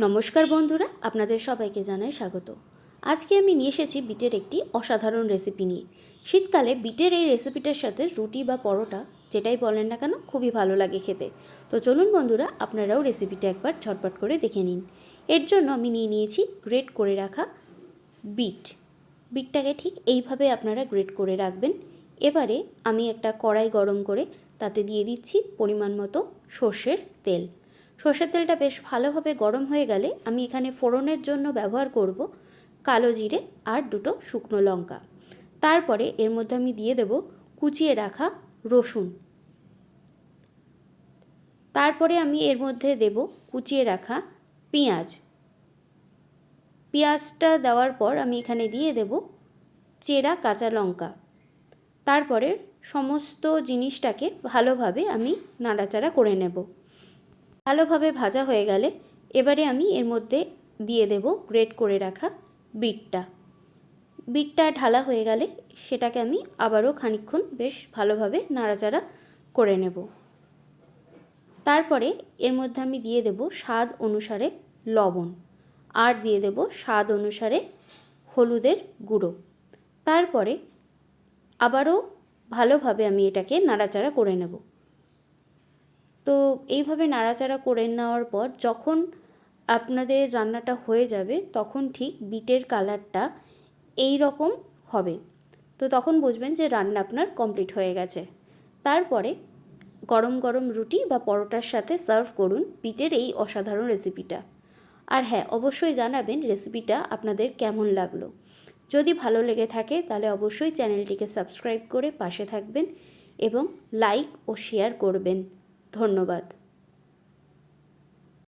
নমস্কার বন্ধুরা, আপনাদের সবাইকে জানাই স্বাগত। আজকে আমি নিয়ে এসেছি বিটের একটি অসাধারণ রেসিপি নিয়ে। শীতকালে বিটের এই রেসিপিটার সাথে রুটি বা পরোটা যেটাই বলেন না কেন খুবই ভালো লাগে খেতে। তো চলুন বন্ধুরা, আপনারাও রেসিপিটা একবার ঝটপট করে দেখে নিন। এর জন্য আমি নিয়ে নিয়েছি গ্রেট করে রাখা বিটটাকে ঠিক এইভাবে আপনারা গ্রেট করে রাখবেন। এবারে আমি একটা কড়াই গরম করে তাতে দিয়ে দিচ্ছি পরিমাণ মতো সর্ষের তেল। সর্ষের তেলটা বেশ ভালোভাবে গরম হয়ে গেলে আমি এখানে ফোড়নের জন্য ব্যবহার করব কালো জিরে আর দুটো শুকনো লঙ্কা। তারপরে এর মধ্যে আমি দিয়ে দেব কুচিয়ে রাখা রসুন। তারপরে আমি এর মধ্যে দেব কুচিয়ে রাখা পেঁয়াজটা দেওয়ার পর আমি এখানে দিয়ে দেব চেরা কাঁচা লঙ্কা। তারপরে সমস্ত জিনিসটাকে ভালোভাবে আমি নাড়াচাড়া করে নেব। ভালোভাবে ভাজা হয়ে গেলে এবারে আমি এর মধ্যে দিয়ে দেব গ্রেট করে রাখা বিটটা ঢালা হয়ে গেলে সেটাকে আমি আবারও খানিকক্ষণ বেশ ভালোভাবে নাড়াচাড়া করে নেব। তারপরে এর মধ্যে আমি দিয়ে দেব স্বাদ অনুসারে লবণ আর দিয়ে দেব স্বাদ অনুসারে হলুদের গুঁড়ো। তারপরে আবারও ভালোভাবে আমি এটাকে নাড়াচাড়া করে নেব। তো এইভাবে নাড়াচাড়া করে নেওয়ার পর যখন আপনাদের রান্নাটা হয়ে যাবে তখন ঠিক বিটের কালারটা এই রকম হবে। তো তখন বুঝবেন যে রান্না আপনার কমপ্লিট হয়ে গেছে। তারপরে গরম গরম রুটি বা পরোটার সাথে সার্ভ করুন বিটের এই অসাধারণ রেসিপিটা। আর হ্যাঁ, অবশ্যই জানাবেন রেসিপিটা আপনাদের কেমন লাগলো। যদি ভালো লেগে থাকে তাহলে অবশ্যই চ্যানেলটিকে সাবস্ক্রাইব করে পাশে থাকবেন এবং লাইক ও শেয়ার করবেন। ধন্যবাদ।